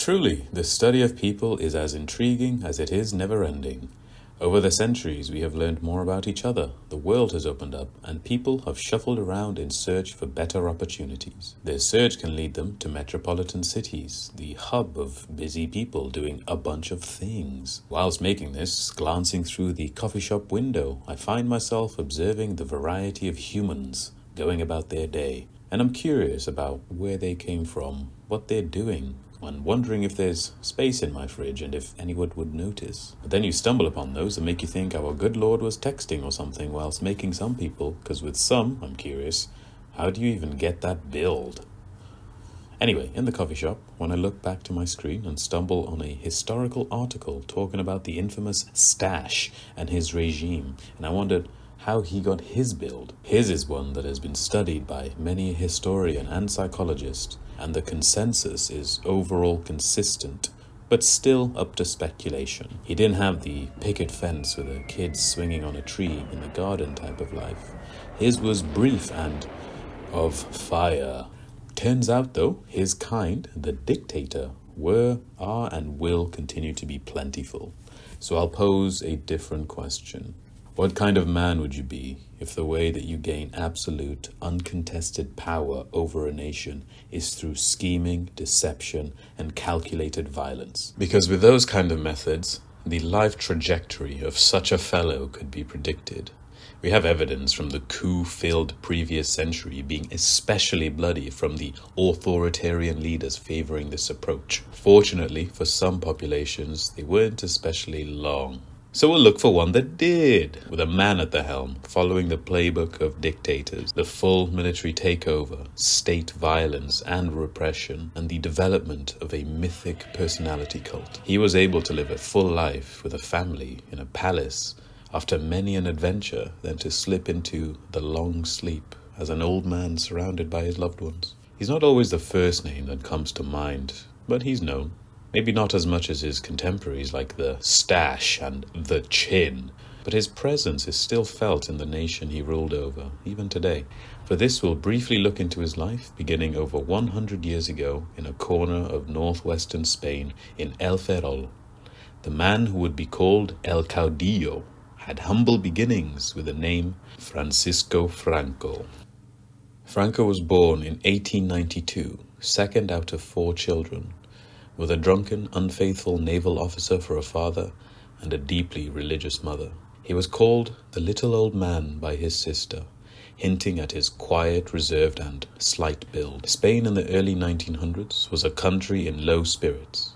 Truly, the study of people is as intriguing as it is never-ending. Over the centuries, we have learned more about each other, the world has opened up, and people have shuffled around in search for better opportunities. Their search can lead them to metropolitan cities, the hub of busy people doing a bunch of things. Whilst making this, glancing through the coffee shop window, I find myself observing the variety of humans going about their day. And I'm curious about where they came from, what they're doing, and wondering if there's space in my fridge and if anyone would notice. But then you stumble upon those that make you think our good Lord was texting or something whilst making some people, because with some, I'm curious, how do you even get that build? Anyway, in the coffee shop, when I look back to my screen and stumble on a historical article talking about the infamous Stash and his regime, and I wondered how he got his build. His is one that has been studied by many historian and psychologist, and the consensus is overall consistent, but still up to speculation. He didn't have the picket fence with a kid swinging on a tree in the garden type of life. His was brief and of fire. Turns out though, his kind, the dictator, are and will continue to be plentiful. So I'll pose a different question. What kind of man would you be if the way that you gain absolute, uncontested power over a nation is through scheming, deception, and calculated violence? Because with those kind of methods, the life trajectory of such a fellow could be predicted. We have evidence from the coup-filled previous century being especially bloody from the authoritarian leaders favoring this approach. Fortunately, for some populations, they weren't especially long. So we'll look for one that did, with a man at the helm, following the playbook of dictators, the full military takeover, state violence and repression, and the development of a mythic personality cult. He was able to live a full life with a family in a palace after many an adventure, then to slip into the long sleep as an old man surrounded by his loved ones. He's not always the first name that comes to mind, but he's known. Maybe not as much as his contemporaries like the Stash and the Chin, but his presence is still felt in the nation he ruled over, even today. For this, we'll briefly look into his life, beginning over 100 years ago in a corner of northwestern Spain in El Ferrol. The man who would be called El Caudillo had humble beginnings with the name Francisco Franco. Franco was born in 1892, second out of 4 children, with a drunken, unfaithful naval officer for a father and a deeply religious mother. He was called the little old man by his sister, hinting at his quiet, reserved and slight build. Spain in the early 1900s was a country in low spirits.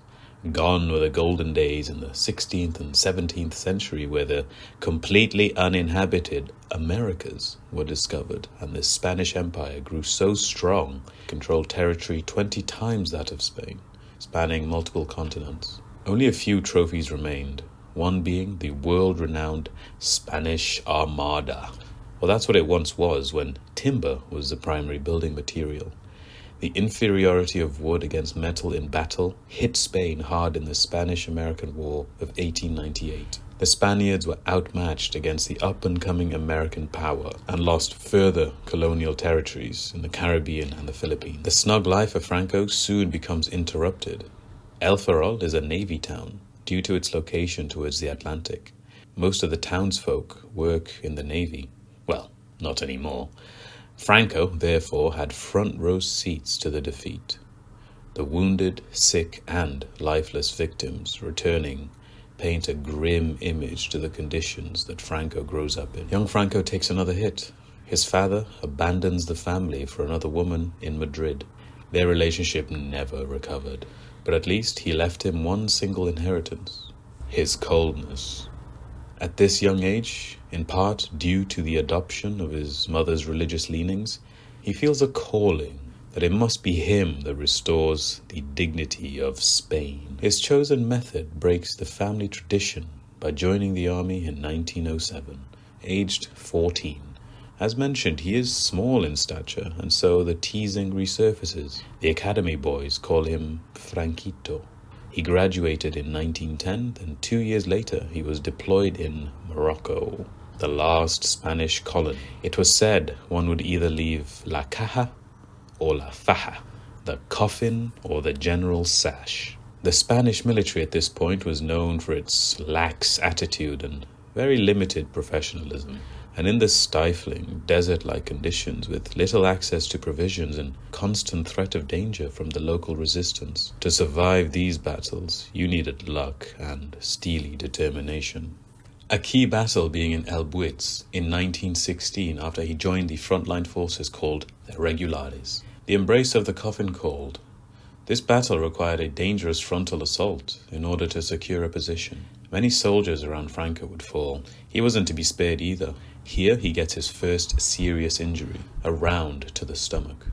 Gone were the golden days in the 16th and 17th century where the completely uninhabited Americas were discovered, and the Spanish Empire grew so strong it controlled territory 20 times that of Spain, spanning multiple continents. Only a few trophies remained, one being the world-renowned Spanish Armada. Well, that's what it once was when timber was the primary building material. The inferiority of wood against metal in battle hit Spain hard in the Spanish-American War of 1898. The Spaniards were outmatched against the up-and-coming American power and lost further colonial territories in the Caribbean and the Philippines. The snug life of Franco soon becomes interrupted. El Ferrol is a navy town due to its location towards the Atlantic. Most of the townsfolk work in the navy. Well, not anymore. Franco, therefore, had front-row seats to the defeat. The wounded, sick, and lifeless victims returning paint a grim image to the conditions that Franco grows up in. Young Franco takes another hit. His father abandons the family for another woman in Madrid. Their relationship never recovered, but at least he left him one single inheritance: his coldness. At this young age, in part due to the adoption of his mother's religious leanings, he feels a calling that it must be him that restores the dignity of Spain. His chosen method breaks the family tradition by joining the army in 1907, aged 14. As mentioned, he is small in stature, and so the teasing resurfaces. The academy boys call him Franquito. He graduated in 1910, and 2 years later he was deployed in Morocco, the last Spanish colony. It was said one would either leave La Caja or La Faja, the coffin or the general sash. The Spanish military at this point was known for its lax attitude and very limited professionalism. And in the stifling, desert-like conditions with little access to provisions and constant threat of danger from the local resistance, to survive these battles, you needed luck and steely determination. A key battle being in El Buitz in 1916 after he joined the frontline forces called the Regulares. The embrace of the coffin called. This battle required a dangerous frontal assault in order to secure a position. Many soldiers around Franco would fall. He wasn't to be spared either. Here he gets his first serious injury, a round to the stomach.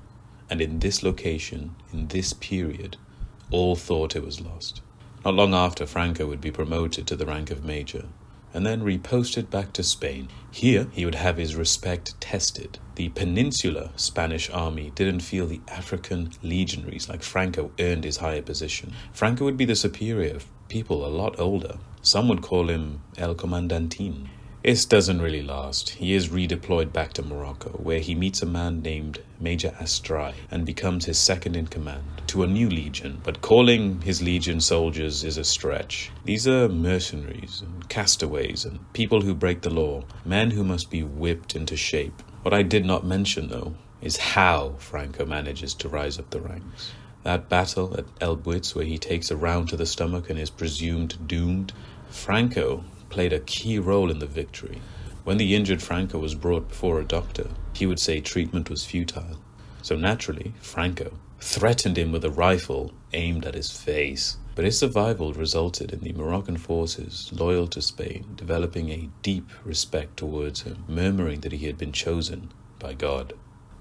And in this location, in this period, all thought it was lost. Not long after, Franco would be promoted to the rank of major, and then reposted back to Spain. Here he would have his respect tested. The Peninsular Spanish army didn't feel the African legionaries like Franco earned his higher position. Franco would be the superior of people a lot older. Some would call him El Comandantin. This doesn't really last. He is redeployed back to Morocco, where he meets a man named Major Astray and becomes his second in command to a new legion. But calling his legion soldiers is a stretch. These are mercenaries and castaways and people who break the law, men who must be whipped into shape. What I did not mention, though, is how Franco manages to rise up the ranks. That battle at El Buitz, where he takes a round to the stomach and is presumed doomed, Franco played a key role in the victory. When the injured Franco was brought before a doctor, he would say treatment was futile. So naturally, Franco threatened him with a rifle aimed at his face. But his survival resulted in the Moroccan forces, loyal to Spain, developing a deep respect towards him, murmuring that he had been chosen by God.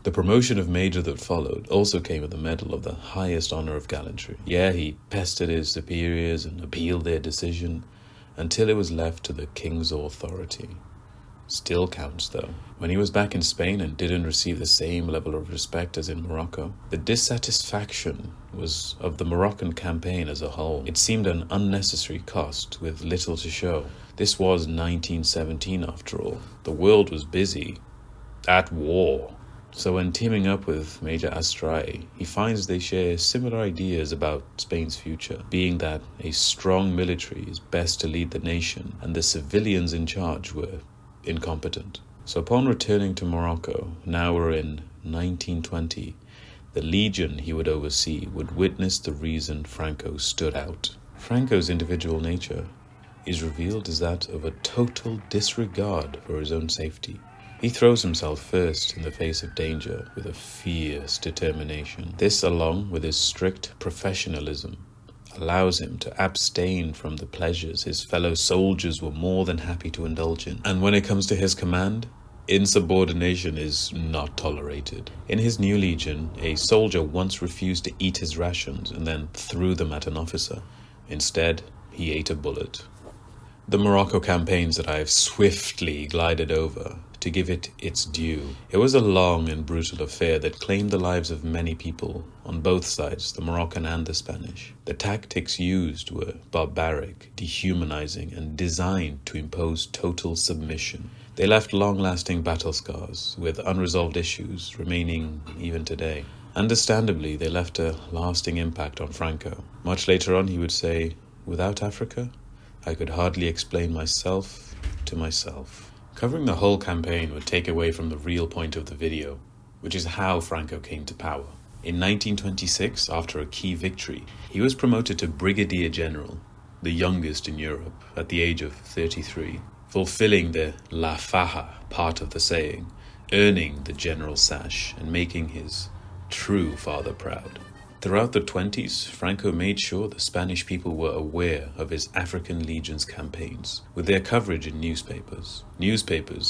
The promotion of major that followed also came with a medal of the highest honor of gallantry. Yeah, he pestered his superiors and appealed their decision, until it was left to the king's authority. Still counts, though. When he was back in Spain and didn't receive the same level of respect as in Morocco, the dissatisfaction was of the Moroccan campaign as a whole. It seemed an unnecessary cost with little to show. This was 1917 after all. The world was busy at war. So when teaming up with Major Astray, he finds they share similar ideas about Spain's future, being that a strong military is best to lead the nation and the civilians in charge were incompetent. So upon returning to Morocco, now we're in 1920, the legion he would oversee would witness the reason Franco stood out. Franco's individual nature is revealed as that of a total disregard for his own safety. He throws himself first in the face of danger with a fierce determination. This, along with his strict professionalism, allows him to abstain from the pleasures his fellow soldiers were more than happy to indulge in. And when it comes to his command, insubordination is not tolerated. In his new legion, a soldier once refused to eat his rations and then threw them at an officer. Instead, he ate a bullet. The Morocco campaigns that I have swiftly glided over to give it its due. It was a long and brutal affair that claimed the lives of many people on both sides, the Moroccan and the Spanish. The tactics used were barbaric, dehumanizing, and designed to impose total submission. They left long-lasting battle scars, with unresolved issues remaining even today. Understandably, they left a lasting impact on Franco. Much later on, he would say, "Without Africa, I could hardly explain myself to myself." Covering the whole campaign would take away from the real point of the video, which is how Franco came to power. In 1926, after a key victory, he was promoted to Brigadier General, the youngest in Europe, at the age of 33, fulfilling the La Faja part of the saying, earning the general sash and making his true father proud. Throughout the 20s, Franco made sure the Spanish people were aware of his African Legions campaigns, with their coverage in newspapers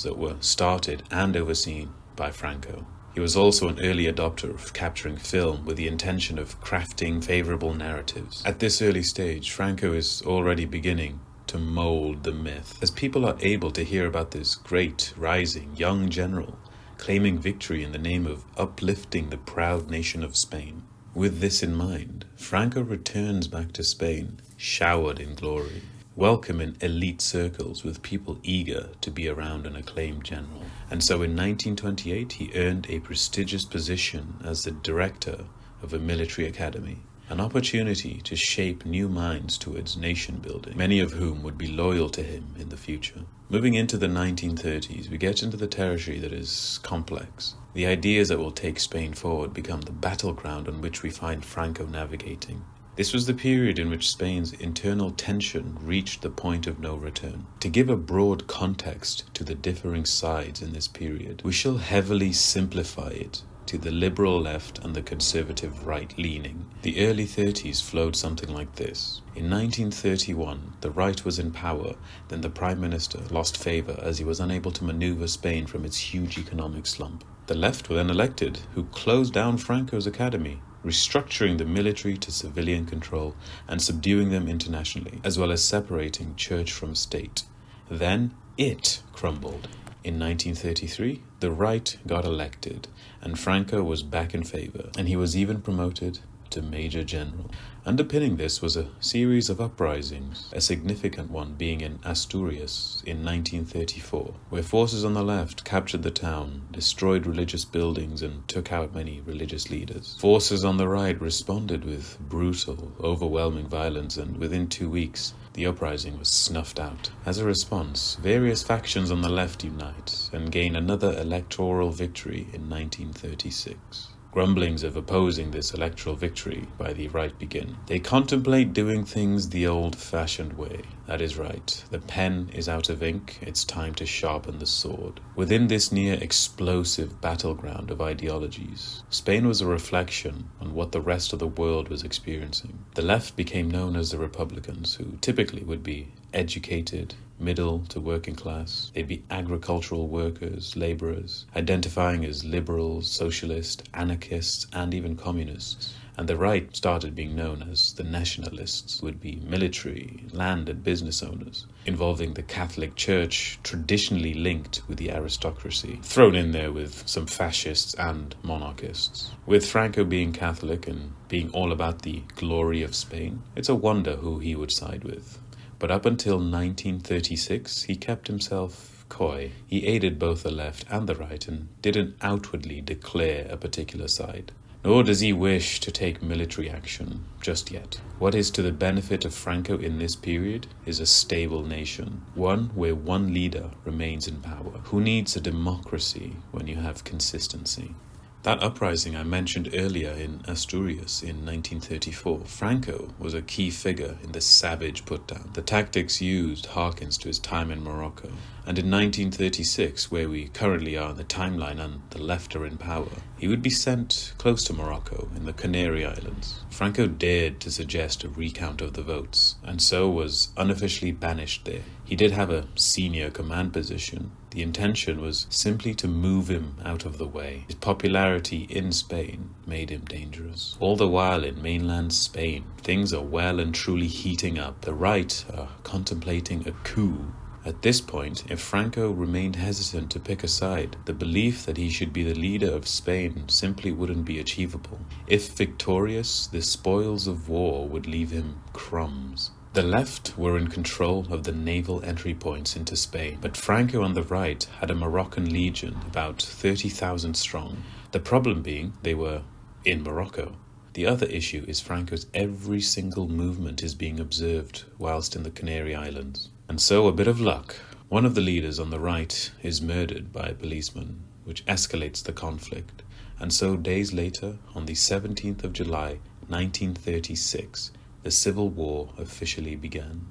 that were started and overseen by Franco. He was also an early adopter of capturing film with the intention of crafting favorable narratives. At this early stage, Franco is already beginning to mold the myth, as people are able to hear about this great, rising, young general claiming victory in the name of uplifting the proud nation of Spain. With this in mind, Franco returns back to Spain, showered in glory, welcome in elite circles with people eager to be around an acclaimed general. And so in 1928, he earned a prestigious position as the director of a military academy. an opportunity to shape new minds towards nation building, many of whom would be loyal to him in the future. Moving into the 1930s, we get into the territory that is complex. The ideas that will take Spain forward become the battleground on which we find Franco navigating. This was the period in which Spain's internal tension reached the point of no return. To give a broad context to the differing sides in this period, we shall heavily simplify it to the liberal left and the conservative right leaning. The early 30s flowed something like this. In 1931, the right was in power, then the Prime Minister lost favour as he was unable to manoeuvre Spain from its huge economic slump. The left were then elected, who closed down Franco's academy, restructuring the military to civilian control and subduing them internationally, as well as separating church from state. Then it crumbled. In 1933, the right got elected, and Franco was back in favor, and he was even promoted to Major General. Underpinning this was a series of uprisings, a significant one being in Asturias in 1934, where forces on the left captured the town, destroyed religious buildings, and took out many religious leaders. Forces on the right responded with brutal, overwhelming violence, and within 2 weeks, the uprising was snuffed out. As a response, various factions on the left unite and gain another electoral victory in 1936. Grumblings of opposing this electoral victory by the right begin. They contemplate doing things the old-fashioned way. That is right, the pen is out of ink, it's time to sharpen the sword. Within this near-explosive battleground of ideologies, Spain was a reflection on what the rest of the world was experiencing. The left became known as the Republicans, who typically would be educated, middle to working class. They'd be agricultural workers, laborers, identifying as liberals, socialists, anarchists, and even communists. And the right started being known as the nationalists, would be military, land and business owners, involving the Catholic Church, traditionally linked with the aristocracy, thrown in there with some fascists and monarchists. With Franco being Catholic and being all about the glory of Spain, it's a wonder who he would side with. But up until 1936, he kept himself coy. He aided both the left and the right and didn't outwardly declare a particular side. Nor does he wish to take military action just yet. What is to the benefit of Franco in this period is a stable nation, one where one leader remains in power. Who needs a democracy when you have consistency? That uprising I mentioned earlier in Asturias in 1934, Franco was a key figure in the savage put-down. The tactics used harkens to his time in Morocco. And in 1936, where we currently are in the timeline and the left are in power, he would be sent close to Morocco in the Canary Islands. Franco dared to suggest a recount of the votes, and so was unofficially banished there. He did have a senior command position. The intention was simply to move him out of the way. His popularity in Spain made him dangerous. All the while in mainland Spain, things are well and truly heating up. The right are contemplating a coup. At this point, if Franco remained hesitant to pick a side, the belief that he should be the leader of Spain simply wouldn't be achievable. If victorious, the spoils of war would leave him crumbs. The left were in control of the naval entry points into Spain, but Franco on the right had a Moroccan legion, about 30,000 strong. The problem being they were in Morocco. The other issue is Franco's every single movement is being observed whilst in the Canary Islands. And so a bit of luck. One of the leaders on the right is murdered by a policeman, which escalates the conflict. And so days later, on the 17th of July, 1936, the Civil War officially began.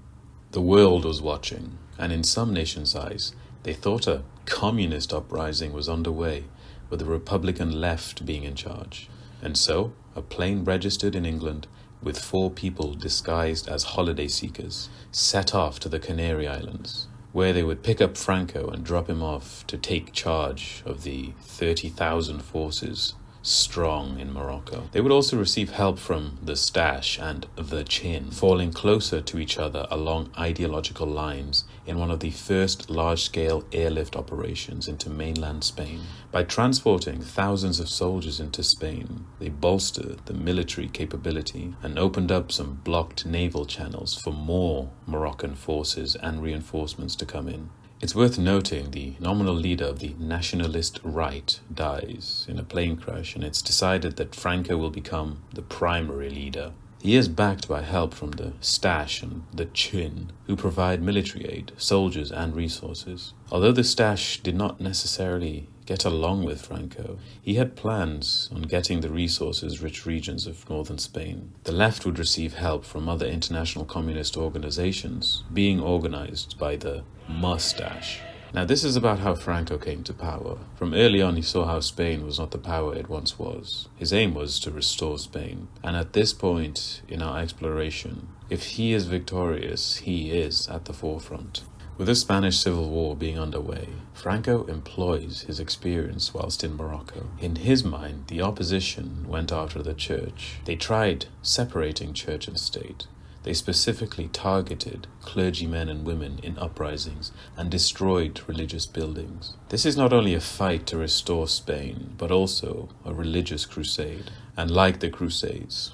The world was watching, and in some nations' eyes, they thought a communist uprising was underway, with the Republican left being in charge. And so, a plane registered in England with 4 people disguised as holiday seekers set off to the Canary Islands, where they would pick up Franco and drop him off to take charge of the 30,000 forces strong in Morocco. They would also receive help from the Stash and the Chin, falling closer to each other along ideological lines in one of the first large-scale airlift operations into mainland Spain. By transporting thousands of soldiers into Spain, they bolstered the military capability and opened up some blocked naval channels for more Moroccan forces and reinforcements to come in. It's worth noting the nominal leader of the nationalist right dies in a plane crash, and it's decided that Franco will become the primary leader. He is backed by help from the Stash and the Chin, who provide military aid, soldiers, and resources. Although the Stash did not necessarily get along with Franco, he had plans on getting the resources-rich regions of northern Spain. The left would receive help from other international communist organizations, being organized by the Mustache. Now, this is about how Franco came to power. From early on, he saw how Spain was not the power it once was. His aim was to restore Spain. And at this point in our exploration, if he is victorious, he is at the forefront. With the Spanish Civil War being underway, Franco employs his experience whilst in Morocco. In his mind, the opposition went after the church. They tried separating church and state. They specifically targeted clergymen and women in uprisings and destroyed religious buildings. This is not only a fight to restore Spain, but also a religious crusade. And like the Crusades,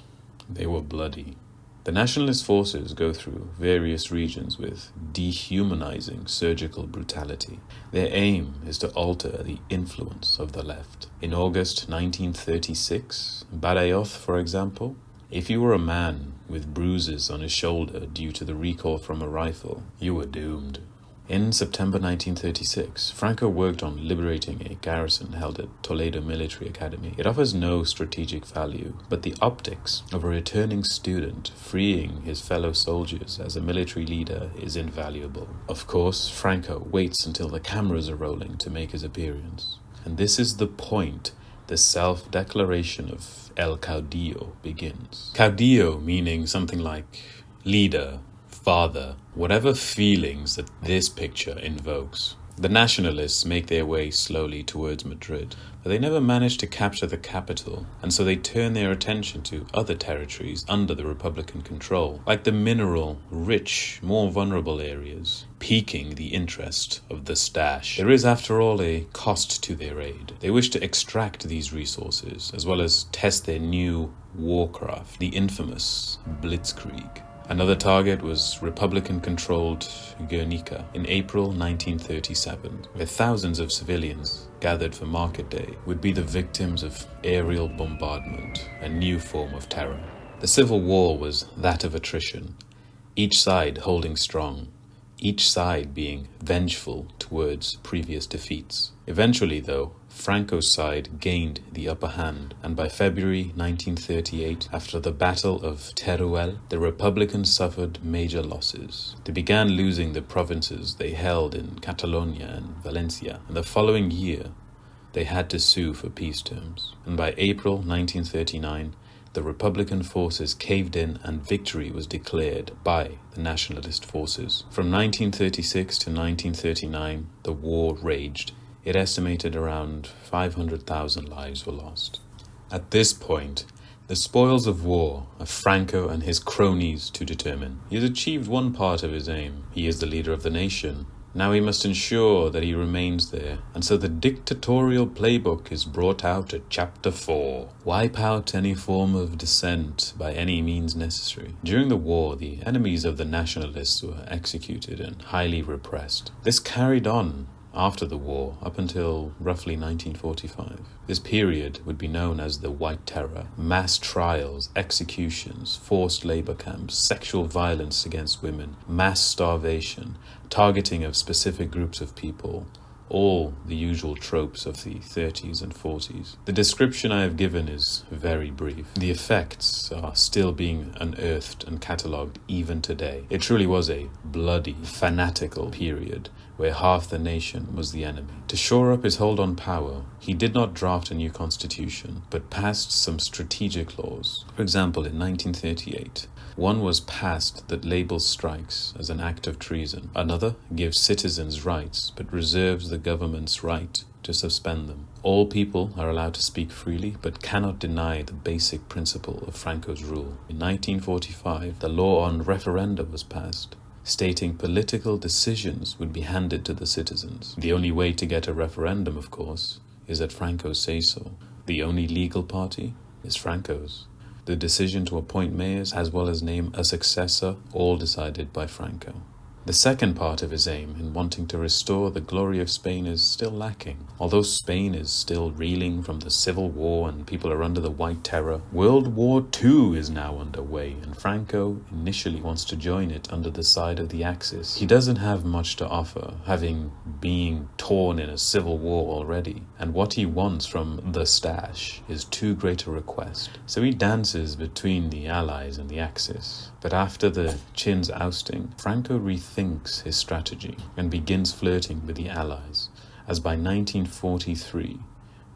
they were bloody. The nationalist forces go through various regions with dehumanizing surgical brutality. Their aim is to alter the influence of the left. In August 1936, Badajoz, for example, if you were a man with bruises on his shoulder due to the recoil from a rifle, you were doomed. In September 1936, Franco worked on liberating a garrison held at Toledo Military Academy. It offers no strategic value, but the optics of a returning student freeing his fellow soldiers as a military leader is invaluable. Of course, Franco waits until the cameras are rolling to make his appearance. And this is the point the self-declaration of El Caudillo begins. Caudillo meaning something like leader, father, whatever feelings that this picture invokes. The nationalists make their way slowly towards Madrid, but they never manage to capture the capital, and so they turn their attention to other territories under the Republican control, like the mineral-rich, more vulnerable areas, piquing the interest of the Stash. There is, after all, a cost to their aid. They wish to extract these resources, as well as test their new warcraft, the infamous Blitzkrieg. Another target was Republican-controlled Guernica in April 1937, where thousands of civilians gathered for Market Day would be the victims of aerial bombardment, a new form of terror. The civil war was that of attrition, each side holding strong, each side being vengeful towards previous defeats. Eventually, though, Franco's side gained the upper hand, and by February 1938, after the Battle of Teruel, the Republicans suffered major losses. They began losing the provinces they held in Catalonia and Valencia, and the following year, they had to sue for peace terms. And by April 1939, the Republican forces caved in and victory was declared by the nationalist forces. From 1936 to 1939, the war raged. It estimated around 500,000 lives were lost. At this point, the spoils of war are Franco and his cronies to determine. He has achieved one part of his aim. He is the leader of the nation. Now he must ensure that he remains there, and so the dictatorial playbook is brought out at Chapter 4. Wipe out any form of dissent by any means necessary. During the war, the enemies of the nationalists were executed and highly repressed. This carried on after the war up until roughly 1945. This period would be known as the White Terror. Mass trials, executions, forced labor camps, sexual violence against women, mass starvation, targeting of specific groups of people, all the usual tropes of the 30s and 40s. The description I have given is very brief. The effects are still being unearthed and catalogued even today. It truly was a bloody, fanatical period where half the nation was the enemy. To shore up his hold on power, he did not draft a new constitution, but passed some strategic laws. For example, in 1938, one was passed that labels strikes as an act of treason. Another gives citizens rights, but reserves the government's right to suspend them. All people are allowed to speak freely, but cannot deny the basic principle of Franco's rule. In 1945, the law on referenda was passed, stating political decisions would be handed to the citizens. The only way to get a referendum, of course, is that Franco says so. The only legal party is Franco's. The decision to appoint mayors as well as name a successor, all decided by Franco. The second part of his aim in wanting to restore the glory of Spain is still lacking. Although Spain is still reeling from the Civil War and people are under the White Terror, World War II is now underway, and Franco initially wants to join it under the side of the Axis. He doesn't have much to offer, having been torn in a civil war already, and what he wants from the stash is too great a request. So he dances between the Allies and the Axis. But after the Chin's ousting, Franco rethinks his strategy and begins flirting with the Allies, as by 1943,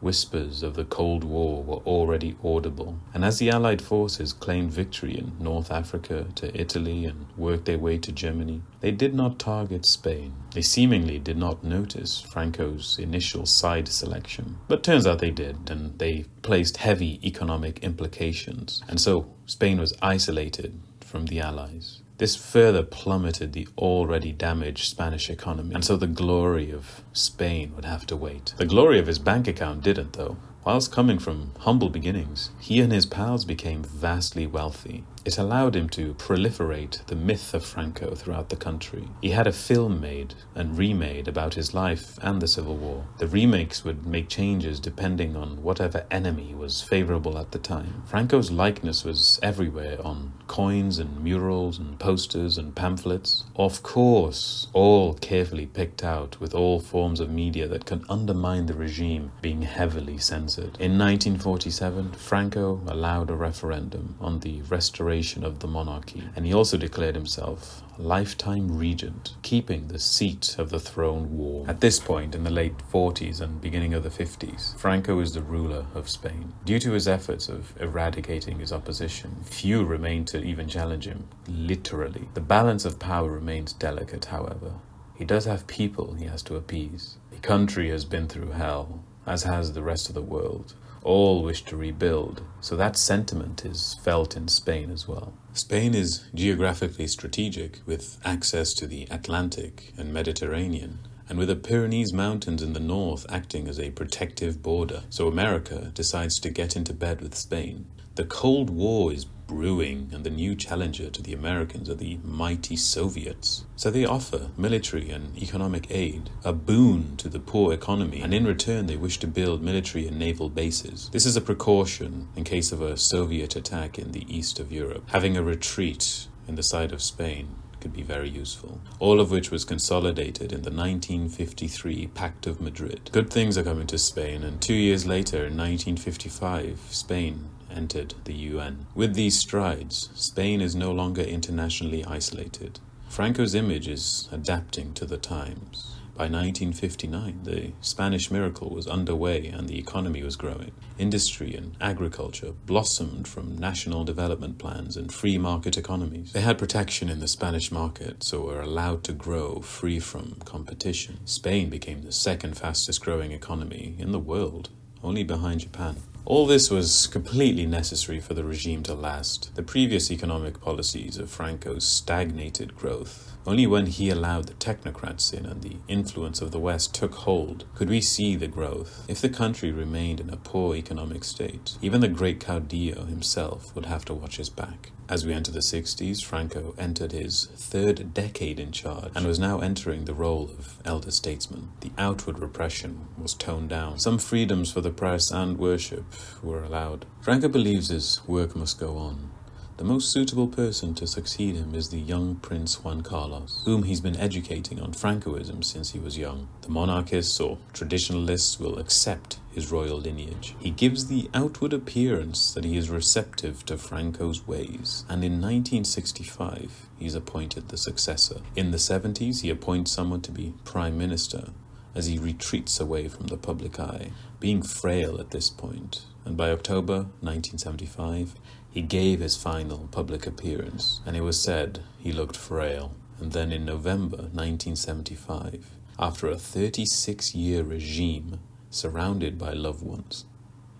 whispers of the Cold War were already audible, and as the Allied forces claimed victory in North Africa to Italy and worked their way to Germany, they did not target Spain. They seemingly did not notice Franco's initial side selection, but turns out they did, and they placed heavy economic implications, and so Spain was isolated from the Allies. This further plummeted the already damaged Spanish economy, and so the glory of Spain would have to wait. The glory of his bank account didn't, though. Whilst coming from humble beginnings, he and his pals became vastly wealthy. It allowed him to proliferate the myth of Franco throughout the country. He had a film made and remade about his life and the Civil War. The remakes would make changes depending on whatever enemy was favorable at the time. Franco's likeness was everywhere on coins and murals and posters and pamphlets. Of course, all carefully picked out, with all forms of media that can undermine the regime being heavily censored. In 1947, Franco allowed a referendum on the restoration of the monarchy, and he also declared himself lifetime regent, keeping the seat of the throne warm. At this point, in the late 40s and beginning of the 50s, Franco is the ruler of Spain. Due to his efforts of eradicating his opposition, few remain to even challenge him, literally. The balance of power remains delicate, however. He does have people he has to appease. The country has been through hell, as has the rest of the world. All wish to rebuild, so that sentiment is felt in Spain as well. Spain is geographically strategic, with access to the Atlantic and Mediterranean, and with the Pyrenees Mountains in the north acting as a protective border, so America decides to get into bed with Spain. The Cold War is brewing, and the new challenger to the Americans are the mighty Soviets. So they offer military and economic aid, a boon to the poor economy, and in return they wish to build military and naval bases. This is a precaution in case of a Soviet attack in the east of Europe. Having a retreat in the side of Spain could be very useful. All of which was consolidated in the 1953 Pact of Madrid. Good things are coming to Spain, and 2 years later, in 1955, Spain entered the UN. With these strides, Spain is no longer internationally isolated. Franco's image is adapting to the times. By 1959, the Spanish miracle was underway and the economy was growing. Industry and agriculture blossomed from national development plans and free market economies. They had protection in the Spanish market, so were allowed to grow free from competition. Spain became the second fastest growing economy in the world, only behind Japan. All this was completely necessary for the regime to last. The previous economic policies of Franco's stagnated growth. Only when he allowed the technocrats in and the influence of the West took hold could we see the growth. If the country remained in a poor economic state, even the great Caudillo himself would have to watch his back. As we enter the 60s, Franco entered his third decade in charge and was now entering the role of elder statesman. The outward repression was toned down. Some freedoms for the press and worship were allowed. Franco believes his work must go on. The most suitable person to succeed him is the young Prince Juan Carlos, whom he's been educating on Francoism since he was young. The monarchists or traditionalists will accept his royal lineage. He gives the outward appearance that he is receptive to Franco's ways, and in 1965 he's appointed the successor. In the 70s he appoints someone to be prime minister as he retreats away from the public eye, being frail at this point, and by October 1975 he gave his final public appearance, and it was said he looked frail. And then in November 1975, after a 36-year regime surrounded by loved ones,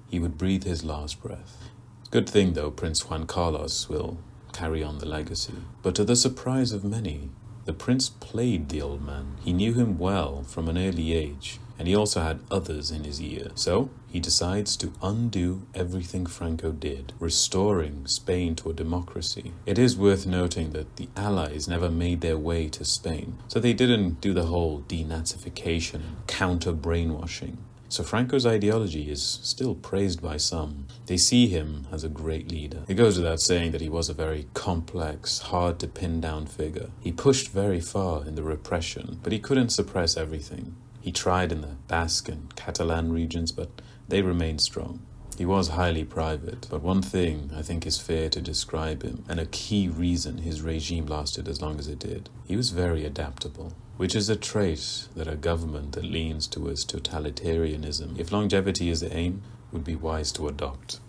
he would breathe his last breath. Good thing, though, Prince Juan Carlos will carry on the legacy. But to the surprise of many, The prince played the old man. He knew him well from an early age, and he also had others in his ear. So he decides to undo everything Franco did, restoring Spain to a democracy. It is worth noting that the Allies never made their way to Spain, so they didn't do the whole denazification, counter-brainwashing. So Franco's ideology is still praised by some. They see him as a great leader. It goes without saying that he was a very complex, hard to pin down figure. He pushed very far in the repression, but he couldn't suppress everything. He tried in the Basque and Catalan regions, but they remained strong. He was highly private, but one thing I think is fair to describe him, and a key reason his regime lasted as long as it did. He was very adaptable, which is a trait that a government that leans towards totalitarianism, if longevity is the aim, would be wise to adopt.